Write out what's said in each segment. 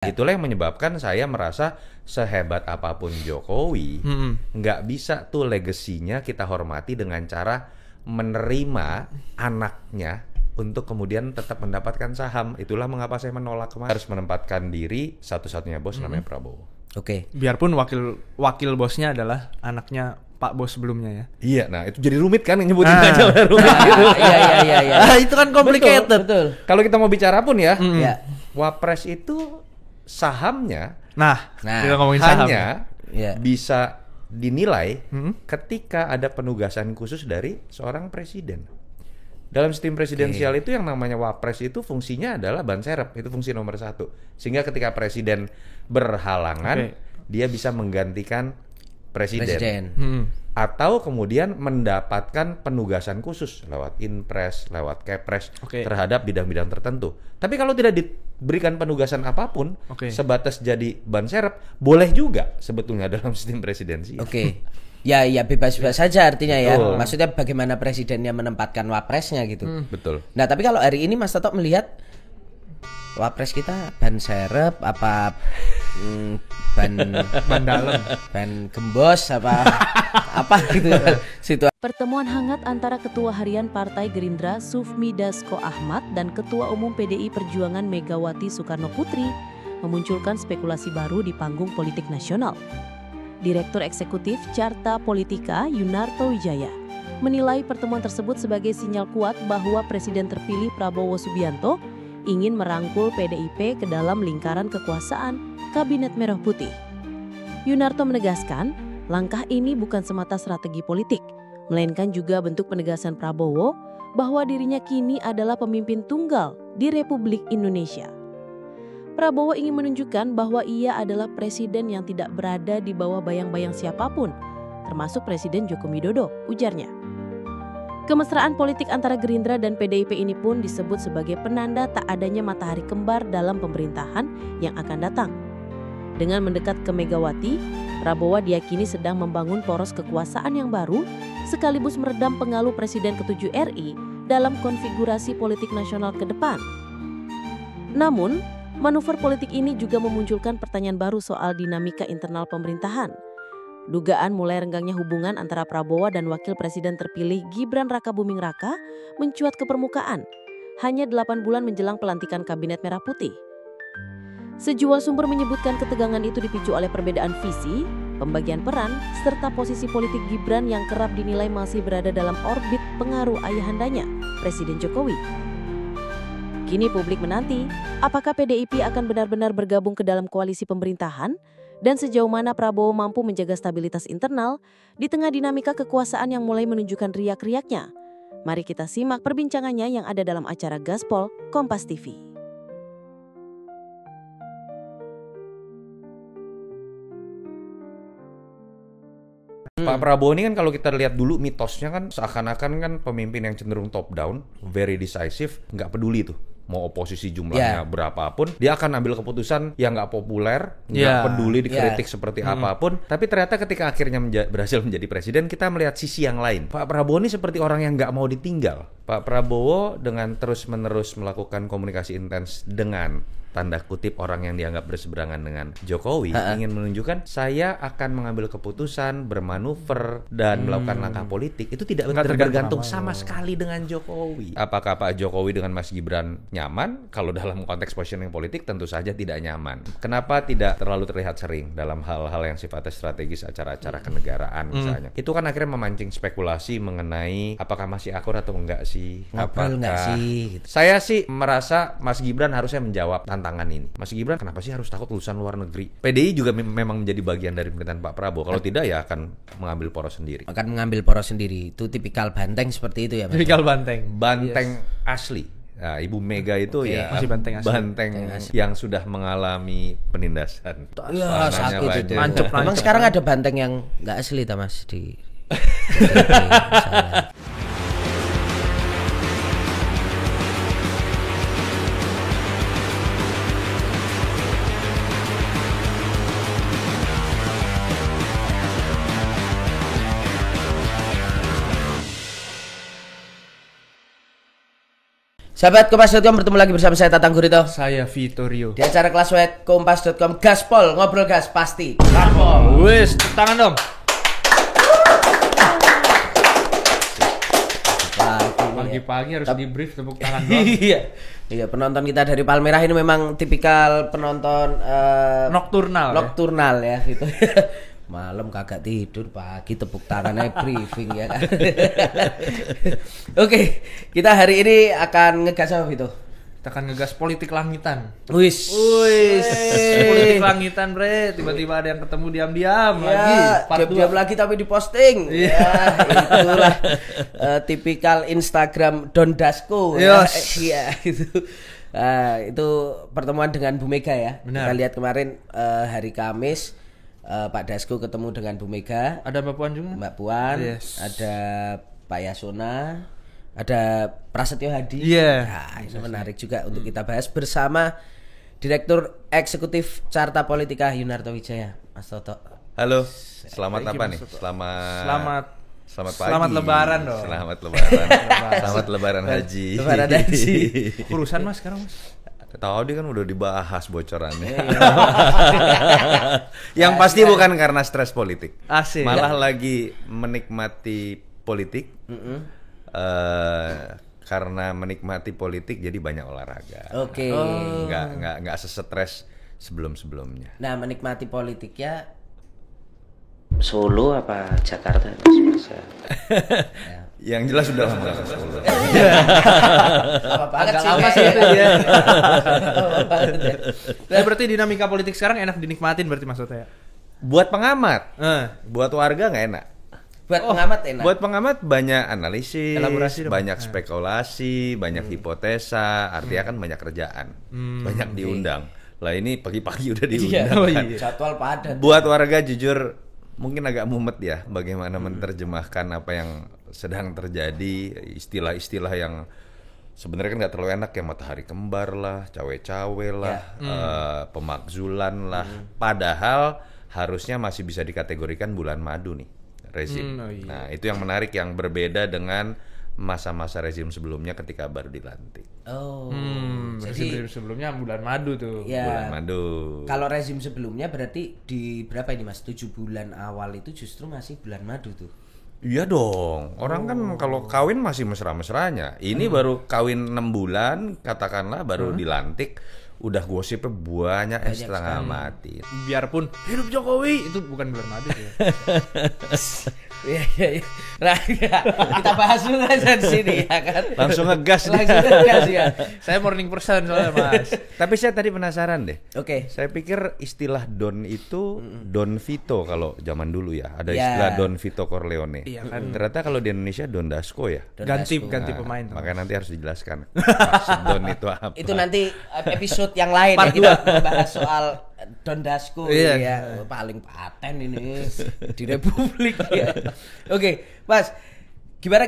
Itulah yang menyebabkan saya merasa sehebat apapun Jokowi, nggak bisa tuh legasinya kita hormati dengan cara menerima anaknya untuk kemudian tetap mendapatkan saham. Itulah mengapa saya menolak kemarin. Harus menempatkan diri, satu-satunya bos namanya Prabowo. Oke. Biarpun wakil bosnya adalah anaknya Pak Bos sebelumnya ya. Iya, nah itu jadi rumit kan nyebutin aja lah rumit gitu. Iya. Itu kan complicated. Betul. Kalau kita mau bicara pun ya, Ya. Wapres itu sahamnya Kita ngomongin saham. hanya Ya. bisa dinilai ketika ada penugasan khusus dari seorang presiden. Dalam sistem presidensial itu yang namanya Wapres itu fungsinya adalah ban serep, itu fungsi nomor 1. Sehingga ketika presiden berhalangan, dia bisa menggantikan presiden. Atau kemudian mendapatkan penugasan khusus lewat Inpres, lewat Kepres terhadap bidang-bidang tertentu. Tapi kalau tidak diberikan penugasan apapun, sebatas jadi ban serep, boleh juga sebetulnya dalam sistem presidensi. Ya bebas-bebas saja artinya ya. Betul. Maksudnya bagaimana presidennya menempatkan wapresnya gitu. Betul. Nah, tapi kalau hari ini Mas Toto melihat wapres kita ban serep apa ban dalam, ban gembos apa gitu situasi. Pertemuan hangat antara Ketua Harian Partai Gerindra Sufmi Dasko Ahmad dan Ketua Umum PDI Perjuangan Megawati Soekarno Putri memunculkan spekulasi baru di panggung politik nasional. Direktur Eksekutif Carta Politika Yunarto Wijaya menilai pertemuan tersebut sebagai sinyal kuat bahwa Presiden terpilih Prabowo Subianto ingin merangkul PDIP ke dalam lingkaran kekuasaan Kabinet Merah Putih. Yunarto menegaskan, langkah ini bukan semata strategi politik, melainkan juga bentuk penegasan Prabowo bahwa dirinya kini adalah pemimpin tunggal di Republik Indonesia. Prabowo ingin menunjukkan bahwa ia adalah presiden yang tidak berada di bawah bayang-bayang siapapun, termasuk Presiden Joko Widodo, ujarnya. Kemesraan politik antara Gerindra dan PDIP ini pun disebut sebagai penanda tak adanya matahari kembar dalam pemerintahan yang akan datang. Dengan mendekat ke Megawati, Prabowo diyakini sedang membangun poros kekuasaan yang baru, sekaligus meredam pengaruh Presiden ke-7 RI dalam konfigurasi politik nasional ke depan. Namun, manuver politik ini juga memunculkan pertanyaan baru soal dinamika internal pemerintahan. Dugaan mulai renggangnya hubungan antara Prabowo dan Wakil Presiden terpilih Gibran Rakabuming Raka mencuat ke permukaan hanya 8 bulan menjelang pelantikan Kabinet Merah Putih. Sejumlah sumber menyebutkan ketegangan itu dipicu oleh perbedaan visi, pembagian peran, serta posisi politik Gibran yang kerap dinilai masih berada dalam orbit pengaruh ayahandanya, Presiden Jokowi. Kini publik menanti, apakah PDIP akan benar-benar bergabung ke dalam koalisi pemerintahan dan sejauh mana Prabowo mampu menjaga stabilitas internal di tengah dinamika kekuasaan yang mulai menunjukkan riak-riaknya. Mari kita simak perbincangannya yang ada dalam acara Gaspol Kompas TV. Pak Prabowo ini kan kalau kita lihat dulu mitosnya kan seakan-akan kan pemimpin yang cenderung top down, very decisive, nggak peduli tuh mau oposisi jumlahnya berapapun, dia akan ambil keputusan yang nggak populer, nggak peduli dikritik seperti apapun. Tapi ternyata ketika akhirnya berhasil menjadi presiden, kita melihat sisi yang lain. Pak Prabowo ini seperti orang yang nggak mau ditinggal. Pak Prabowo dengan terus-menerus melakukan komunikasi intens dengan tanda kutip orang yang dianggap berseberangan dengan Jokowi, ingin menunjukkan saya akan mengambil keputusan, bermanuver, dan melakukan langkah politik. Itu tidak tergantung sama sekali dengan Jokowi. Apakah Pak Jokowi dengan Mas Gibran nyaman? Kalau dalam konteks positioning politik tentu saja tidak nyaman. Kenapa tidak terlalu terlihat sering dalam hal-hal yang sifatnya strategis, acara-acara kenegaraan misalnya. Itu kan akhirnya memancing spekulasi mengenai apakah masih akur atau enggak sih. Ngobrol enggak sih gitu. Saya sih merasa Mas Gibran harusnya menjawab tantangan ini. Mas Gibran kenapa sih harus takut lulusan luar negeri? PDI juga memang menjadi bagian dari pemerintahan Pak Prabowo. Kalau tidak ya akan mengambil poros sendiri. Akan mengambil poros sendiri. Itu tipikal banteng seperti itu ya, Mas. Tipikal banteng. Banteng asli. Nah, Ibu Mega itu ya masih banteng asli. Banteng yang sudah mengalami penindasan. Ya, sakit itu. Mancep. Emang sekarang ada banteng yang nggak asli ta, Mas, di Sahabat Kompas.com, bertemu lagi bersama saya Tatang Gurito. Saya Vittorio. Di acara Kelas Wet Kompas.com, Gaspol, ngobrol gas pasti. Gaspol. Wes, tepuk tangan dong. Pagi-pagi harus di brief tepuk tangan dong. Iya, penonton kita dari Palmerah ini memang tipikal penonton Nokturnal ya gitu. Malam kagak tidur, pagi tepuk tangannya briefing ya kan. Oke, kita hari ini akan ngegas apa itu? Kita akan ngegas politik langitan. Wis. Politik langitan, bre. Tiba-tiba ada yang ketemu diam-diam lagi. Diam-diam lagi tapi diposting. Ya, itulah tipikal Instagram Don Dasko. Yes. Iya, itu. Itu pertemuan dengan Bu Mega ya. Benar. Kita lihat kemarin hari Kamis Pak Dasko ketemu dengan Bu Mega. Ada Mbak Puan juga? Mbak Puan, Yes. ada Pak Yasona, ada Prasetyo Hadi. Iya. Nah, itu menarik juga untuk kita bahas bersama Direktur Eksekutif Carta Politika Yunarto Wijaya, Mas Toto. Halo, selamat apa nih? Selamat pagi. Selamat Lebaran dong. Selamat Lebaran. Selamat Lebaran Haji. Lebaran Haji. Urusan Mas sekarang, Mas. Tadi kan udah dibahas bocorannya. Yang pasti bukan karena stres politik. Asik. Malah lagi menikmati politik. Karena menikmati politik jadi banyak olahraga. Oke. Nggak sesetres sebelumnya. Nah, menikmati politiknya Solo apa Jakarta Mas? Yang jelas sudah lama ke Solo. Apa banget Agak sih lama kayak- sih itu ya. Apa banget ya. Nah, berarti dinamika politik sekarang enak dinikmatin berarti maksudnya ya? Buat pengamat, Eh. buat warga nggak enak. Buat pengamat enak. Buat pengamat banyak analisis, Elaborasi dong. banyak spekulasi, banyak hipotesa, artinya kan banyak kerjaan, banyak diundang. Lah ini pagi-pagi udah diundang. Oh, kan. iya. Jadwal padat. Buat warga jujur mungkin agak mumet ya bagaimana menerjemahkan apa yang sedang terjadi, istilah-istilah yang sebenarnya kan nggak terlalu enak ya, matahari kembar lah, cawe-cawe lah, pemakzulan lah. Padahal harusnya masih bisa dikategorikan bulan madu nih rezim. Iya. Nah itu yang menarik, yang berbeda dengan masa-masa rezim sebelumnya ketika baru dilantik. Oh. Jadi Jadi sebelumnya bulan madu tuh. ya, Bulan madu. kalau rezim sebelumnya berarti di berapa ini Mas? 7 bulan awal itu justru masih bulan madu tuh. Iya dong, orang kan kalau kawin masih mesra-mesranya. Ini baru kawin 6 bulan, katakanlah baru dilantik, udah gosipnya banyak setengah mati. Biarpun hidup Jokowi itu bukan bulan madu tuh ya. Iya. Nah, kita bahas dulu aja di sini ya kan. Langsung ngegas dia. Langsung ngegas ya. Saya morning person soalnya, Mas. Tapi saya tadi penasaran deh. Oke. Saya pikir istilah Don itu Don Vito kalau zaman dulu ya. Ada Ya. istilah Don Vito Corleone. Iya kan. Ternyata kalau di Indonesia Don Dasko ya. Don Ganti Dasko. pemain. tuh. Makanya nanti harus dijelaskan maksud Don itu apa. Itu nanti episode yang lain ya, Part kita membahas soal Don Dasko Iya. ya. Paling paten ini di Republik ya. Oke, Mas. Gimana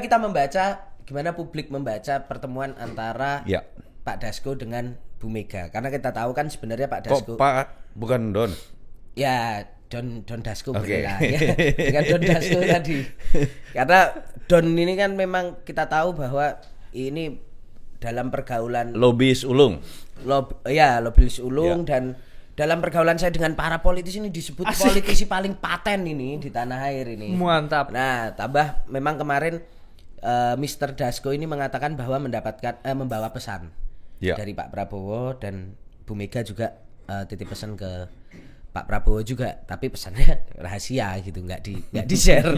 publik membaca pertemuan antara Ya. Pak Dasko dengan Bu Mega? Karena kita tahu kan sebenarnya Pak Kok Dasko Pak bukan Don? ya Don Dasko Oke. boleh lah ya. Dengan Don Dasko tadi. Karena Don ini kan memang kita tahu bahwa ini dalam pergaulan Lobis ulung. lobis ulung Ya. dan dalam pergaulan saya dengan para politisi ini disebut politisi paling paten ini di tanah air ini. Mantap. Nah, tambah memang kemarin Mr. Dasko ini mengatakan bahwa membawa pesan Ya. dari Pak Prabowo, dan Bu Mega juga titip pesan ke Pak Prabowo juga, tapi pesannya rahasia gitu, nggak di-share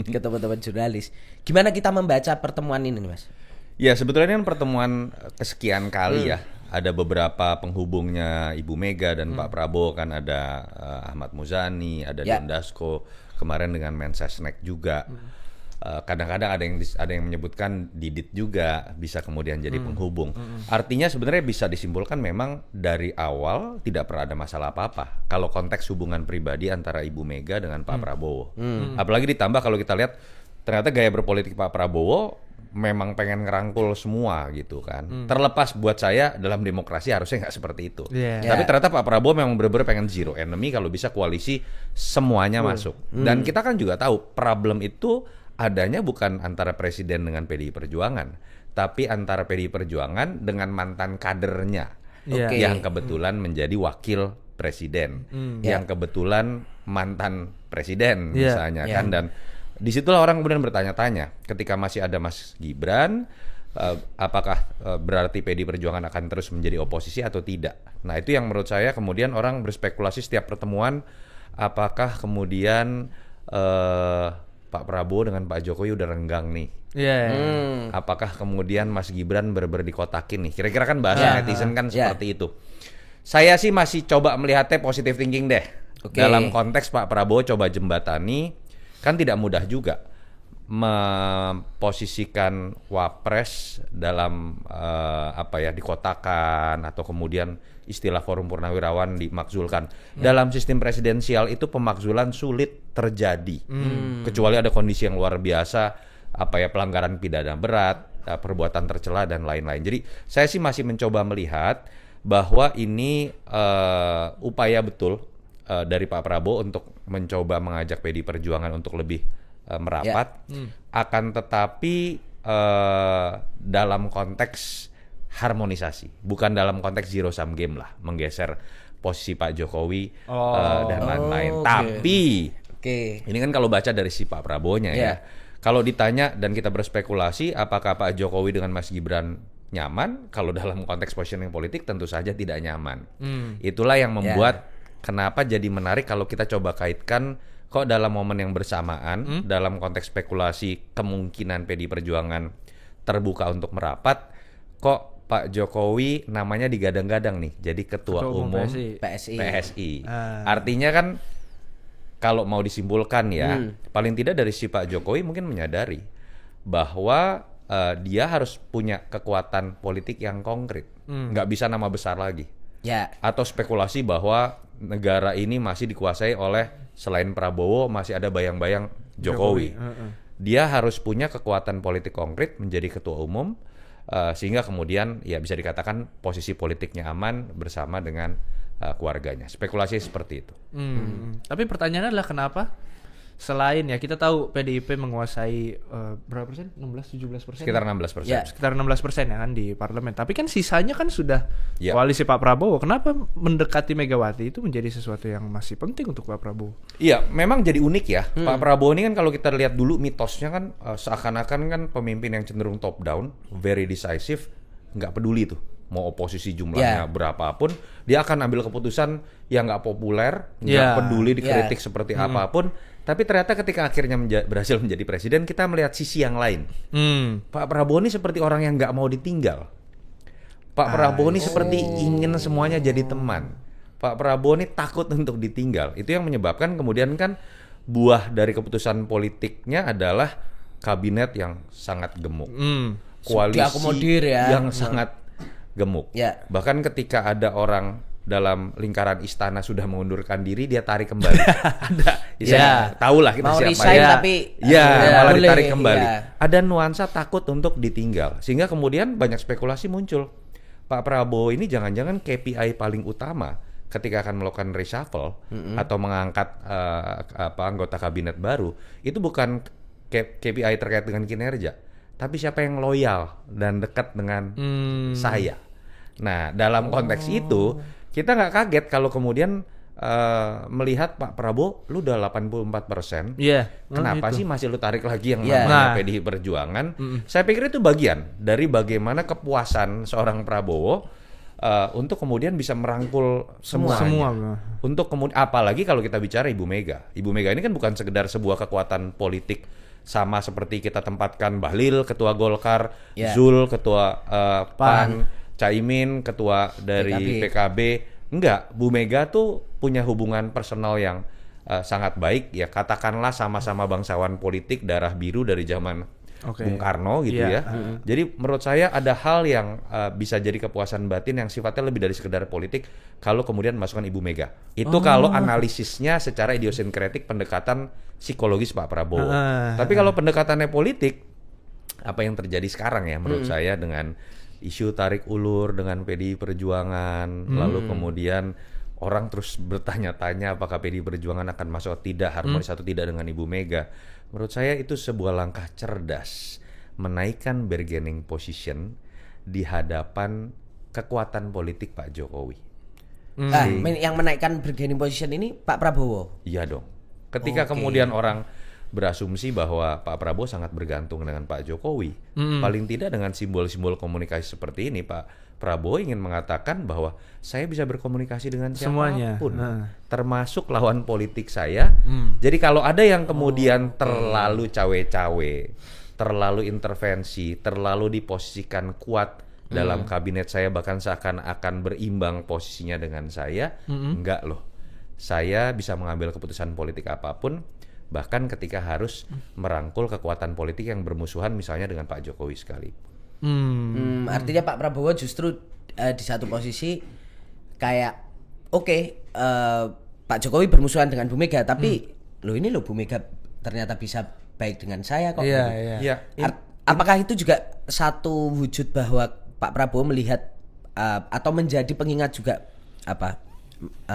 ke teman-teman jurnalis. Gimana kita membaca pertemuan ini nih, Mas? Ya sebetulnya kan pertemuan kesekian kali ya. Ada beberapa penghubungnya Ibu Mega dan Pak Prabowo, kan ada Ahmad Muzani, ada Ya. Don Dasko, kemarin dengan Mensesnek juga. Kadang-kadang ada yang menyebutkan Didit juga bisa kemudian jadi penghubung. Artinya sebenarnya bisa disimpulkan memang dari awal tidak pernah ada masalah apa-apa kalau konteks hubungan pribadi antara Ibu Mega dengan Pak Prabowo. Apalagi ditambah kalau kita lihat ternyata gaya berpolitik Pak Prabowo memang pengen ngerangkul semua gitu kan. Terlepas buat saya dalam demokrasi harusnya nggak seperti itu. Yeah. Tapi ternyata Pak Prabowo memang benar-benar pengen zero enemy, kalau bisa koalisi semuanya masuk. Dan kita kan juga tahu problem itu adanya bukan antara presiden dengan PDI Perjuangan, tapi antara PDI Perjuangan dengan mantan kadernya Oke. yang kebetulan menjadi wakil presiden, yang kebetulan mantan presiden misalnya kan, dan disitulah orang kemudian bertanya-tanya ketika masih ada Mas Gibran, apakah berarti PDI Perjuangan akan terus menjadi oposisi atau tidak? Nah itu yang menurut saya kemudian orang berspekulasi setiap pertemuan, apakah kemudian Pak Prabowo dengan Pak Jokowi udah renggang nih. Apakah kemudian Mas Gibran bener-bener dikotakin nih? Kira-kira kan bahasa netizen kan seperti itu. Saya sih masih coba melihatnya positive thinking deh. Dalam konteks Pak Prabowo coba jembatani, kan tidak mudah juga memposisikan wapres dalam dikotakan atau kemudian istilah forum purnawirawan dimakzulkan. Dalam sistem presidensial itu pemakzulan sulit terjadi, kecuali ada kondisi yang luar biasa, pelanggaran pidana berat, perbuatan tercela dan lain-lain. Jadi saya sih masih mencoba melihat bahwa ini upaya betul dari Pak Prabowo untuk mencoba mengajak PDI Perjuangan untuk lebih merapat, akan tetapi dalam konteks harmonisasi, bukan dalam konteks zero sum game lah, menggeser posisi Pak Jokowi dan lain-lain. Tapi ini kan kalau baca dari si Pak Prabowo-nya ya, kalau ditanya dan kita berspekulasi apakah Pak Jokowi dengan Mas Gibran nyaman, kalau dalam konteks positioning politik tentu saja tidak nyaman. Itulah yang membuat kenapa jadi menarik kalau kita coba kaitkan kok dalam momen yang bersamaan, dalam konteks spekulasi kemungkinan PDI Perjuangan terbuka untuk merapat, kok Pak Jokowi namanya digadang-gadang nih jadi ketua umum PSI. Artinya kan kalau mau disimpulkan ya, paling tidak dari si Pak Jokowi mungkin menyadari bahwa dia harus punya kekuatan politik yang konkret, nggak bisa nama besar lagi. Atau spekulasi bahwa negara ini masih dikuasai oleh selain Prabowo masih ada bayang-bayang Jokowi. Dia harus punya kekuatan politik konkret menjadi ketua umum, sehingga kemudian ya bisa dikatakan posisi politiknya aman bersama dengan keluarganya. Spekulasi seperti itu. Tapi pertanyaannya adalah kenapa selain ya kita tahu PDIP menguasai berapa persen? 16-17%? Sekitar 16%. Sekitar 16% ya kan di parlemen. Tapi kan sisanya kan sudah koalisi Pak Prabowo. Kenapa mendekati Megawati itu menjadi sesuatu yang masih penting untuk Pak Prabowo? Iya, memang jadi unik ya. Pak Prabowo ini kan kalau kita lihat dulu mitosnya kan seakan-akan kan pemimpin yang cenderung top down, very decisive, nggak peduli tuh mau oposisi jumlahnya berapapun, dia akan ambil keputusan yang nggak populer, nggak peduli dikritik seperti apapun. Tapi ternyata ketika akhirnya berhasil menjadi presiden, kita melihat sisi yang lain. Pak Prabowo ini seperti orang yang nggak mau ditinggal. Pak Prabowo ini seperti ingin semuanya jadi teman. Pak Prabowo ini takut untuk ditinggal. Itu yang menyebabkan kemudian kan buah dari keputusan politiknya adalah kabinet yang sangat gemuk, koalisi yang sangat gemuk. Bahkan ketika ada orang dalam lingkaran istana sudah mengundurkan diri, dia tarik kembali. Ada, tahulah kita mau siapa resign ya. tapi malah boleh, ditarik kembali. Ada nuansa takut untuk ditinggal, sehingga kemudian banyak spekulasi muncul. Pak Prabowo ini jangan-jangan KPI paling utama ketika akan melakukan reshuffle atau mengangkat anggota kabinet baru, itu bukan KPI terkait dengan kinerja, tapi siapa yang loyal dan dekat dengan saya. Nah, dalam konteks itu kita nggak kaget kalau kemudian melihat Pak Prabowo, lu udah 84%, kenapa sih masih lu tarik lagi yang namanya PDI Perjuangan? Saya pikir itu bagian dari bagaimana kepuasan seorang Prabowo untuk kemudian bisa merangkul semuanya. Untuk kemudian, apalagi kalau kita bicara Ibu Mega. Ibu Mega ini kan bukan sekedar sebuah kekuatan politik sama seperti kita tempatkan Bahlil, ketua Golkar, Zul, ketua PAN, Caimin, ketua dari PKB. Enggak, Bu Mega tuh punya hubungan personal yang sangat baik, ya katakanlah sama-sama bangsawan politik darah biru dari zaman Bung Karno gitu ya. Jadi menurut saya ada hal yang bisa jadi kepuasan batin yang sifatnya lebih dari sekedar politik kalau kemudian masukkan Ibu Mega. Itu kalau analisisnya secara idiosinkretik pendekatan psikologis Pak Prabowo. Tapi kalau pendekatannya politik, apa yang terjadi sekarang ya menurut saya dengan isu tarik ulur dengan PDI Perjuangan, lalu kemudian orang terus bertanya-tanya apakah PDI Perjuangan akan masuk atau tidak, harmonis atau tidak dengan Ibu Mega. Menurut saya itu sebuah langkah cerdas menaikkan bargaining position di hadapan kekuatan politik Pak Jokowi. Yang menaikkan bargaining position ini Pak Prabowo. Iya dong. Ketika kemudian orang berasumsi bahwa Pak Prabowo sangat bergantung dengan Pak Jokowi, paling tidak dengan simbol-simbol komunikasi seperti ini, Pak Prabowo ingin mengatakan bahwa saya bisa berkomunikasi dengan siapapun, termasuk lawan politik saya. Jadi kalau ada yang kemudian terlalu cawe-cawe, terlalu intervensi, terlalu diposisikan kuat dalam kabinet saya, bahkan seakan-akan berimbang posisinya dengan saya, enggak loh. Saya bisa mengambil keputusan politik apapun, bahkan ketika harus merangkul kekuatan politik yang bermusuhan misalnya dengan Pak Jokowi sekali. Artinya Pak Prabowo justru di satu posisi kayak Pak Jokowi bermusuhan dengan Bu Mega, tapi ini Bu Mega ternyata bisa baik dengan saya kok. Iya. Apakah itu juga satu wujud bahwa Pak Prabowo melihat atau menjadi pengingat juga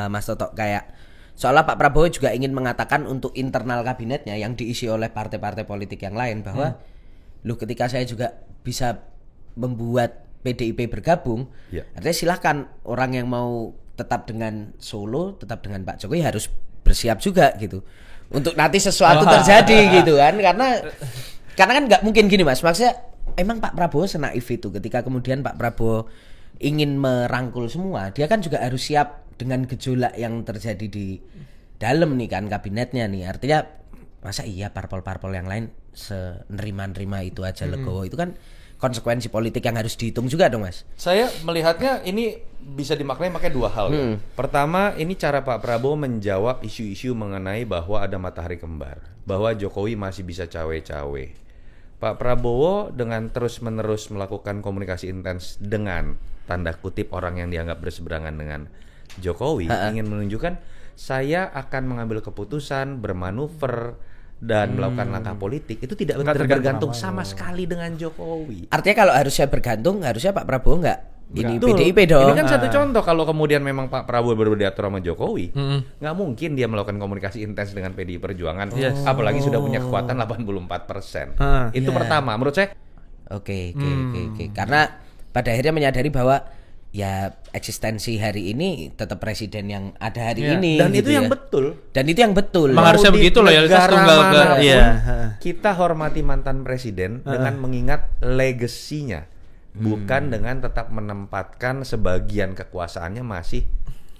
Mas Toto, kayak seolah Pak Prabowo juga ingin mengatakan untuk internal kabinetnya yang diisi oleh partai-partai politik yang lain bahwa ketika saya juga bisa membuat PDIP bergabung, artinya silahkan orang yang mau tetap dengan Solo, tetap dengan Pak Jokowi harus bersiap juga gitu untuk nanti sesuatu terjadi gitu kan, karena kan nggak mungkin gini Mas, maksudnya emang Pak Prabowo senaif itu ketika kemudian Pak Prabowo ingin merangkul semua, dia kan juga harus siap dengan gejolak yang terjadi di dalam nih kan kabinetnya nih, artinya masa iya parpol-parpol yang lain senerima-nerima itu aja legowo, itu kan konsekuensi politik yang harus dihitung juga dong Mas. Saya melihatnya ini bisa dimaknai pakai dua hal. Pertama, ini cara Pak Prabowo menjawab isu-isu mengenai bahwa ada matahari kembar, bahwa Jokowi masih bisa cawe-cawe. Pak Prabowo dengan terus-menerus melakukan komunikasi intens dengan tanda kutip orang yang dianggap berseberangan dengan Jokowi, ingin menunjukkan saya akan mengambil keputusan, bermanuver dan melakukan langkah politik itu tidak bergantung sama sekali dengan Jokowi. Artinya kalau harusnya bergantung, harusnya Pak Prabowo nggak ini PDIP dong. Ini kan satu contoh, kalau kemudian memang Pak Prabowo berdiatur sama Jokowi, nggak mungkin dia melakukan komunikasi intens dengan PDI Perjuangan, apalagi sudah punya kekuatan 84%. Itu pertama, menurut saya. Oke. Karena pada akhirnya menyadari bahwa ya eksistensi hari ini tetap presiden yang ada hari ini. Dan gitu itu yang betul. Dan itu yang betul. Memang harusnya begitu loh, ya tunggal ke. Kita hormati mantan presiden dengan mengingat legasinya. Bukan dengan tetap menempatkan sebagian kekuasaannya masih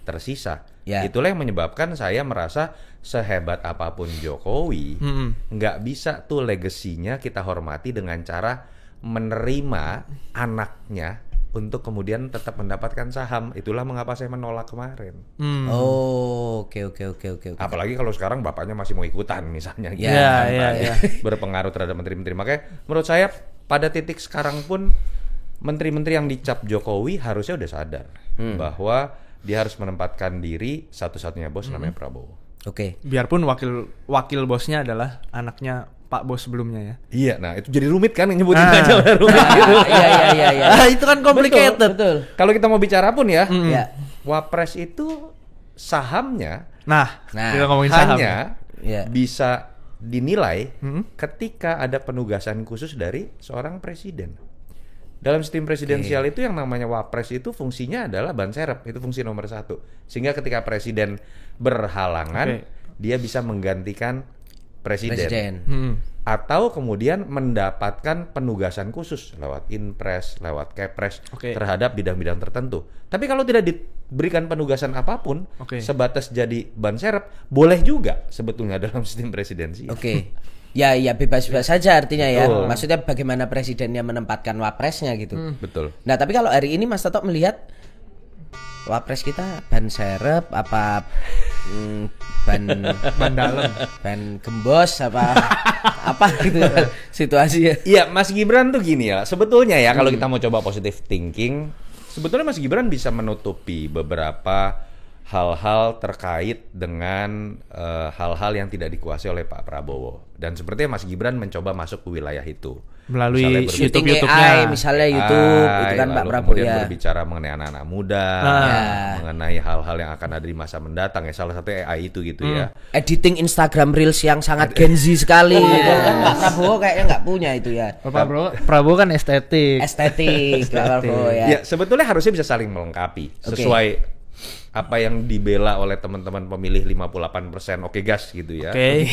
tersisa. Itulah yang menyebabkan saya merasa sehebat apapun Jokowi, nggak bisa tuh legasinya kita hormati dengan cara menerima anaknya untuk kemudian tetap mendapatkan saham. Itulah mengapa saya menolak kemarin. Oke. Apalagi kalau sekarang bapaknya masih mau ikutan misalnya. Berpengaruh terhadap menteri-menteri. Makanya menurut saya pada titik sekarang pun menteri-menteri yang dicap Jokowi harusnya udah sadar bahwa dia harus menempatkan diri, satu-satunya bos namanya Prabowo. Biarpun wakil bosnya adalah anaknya Pak Bos sebelumnya ya. Iya, nah itu jadi rumit kan, nyebutin aja udah rumit gitu. Iya. Itu kan complicated. Betul. Kalau kita mau bicara pun ya, Wapres itu sahamnya kita ngomongin saham. Hanya bisa dinilai ketika ada penugasan khusus dari seorang presiden. Dalam sistem presidensial itu yang namanya Wapres itu fungsinya adalah ban serep, itu fungsi nomor 1. Sehingga ketika presiden berhalangan, dia bisa menggantikan presiden. Atau kemudian mendapatkan penugasan khusus lewat Inpres, lewat Kepres terhadap bidang-bidang tertentu. Tapi kalau tidak diberikan penugasan apapun, sebatas jadi ban serep, boleh juga sebetulnya dalam sistem presidensial. Ya bebas-bebas saja artinya ya. Maksudnya bagaimana presidennya menempatkan wapresnya gitu. Betul. Nah, tapi kalau hari ini Mas Toto melihat wapres kita ban serep apa ban dalam, ban gembos apa gitu situasinya. Iya, Mas Gibran tuh gini ya. Sebetulnya ya kalau kita mau coba positive thinking, sebetulnya Mas Gibran bisa menutupi beberapa hal-hal terkait dengan hal-hal yang tidak dikuasai oleh Pak Prabowo. Dan sepertinya Mas Gibran mencoba masuk ke wilayah itu. Melalui YouTube-nya, misalnya YouTube, itu kan Pak Prabowo kemudian ya. berbicara mengenai anak-anak muda, mengenai hal-hal yang akan ada di masa mendatang ya. Salah satu AI itu gitu ya. Editing Instagram Reels yang sangat Gen Z sekali. Kan Pak Prabowo kayaknya nggak punya itu ya. Pak Prabowo kan estetik. Estetik, Pak Prabowo ya. Ya sebetulnya harusnya bisa saling melengkapi sesuai apa yang dibela oleh teman-teman pemilih 58%. Oke gas gitu ya. Oke.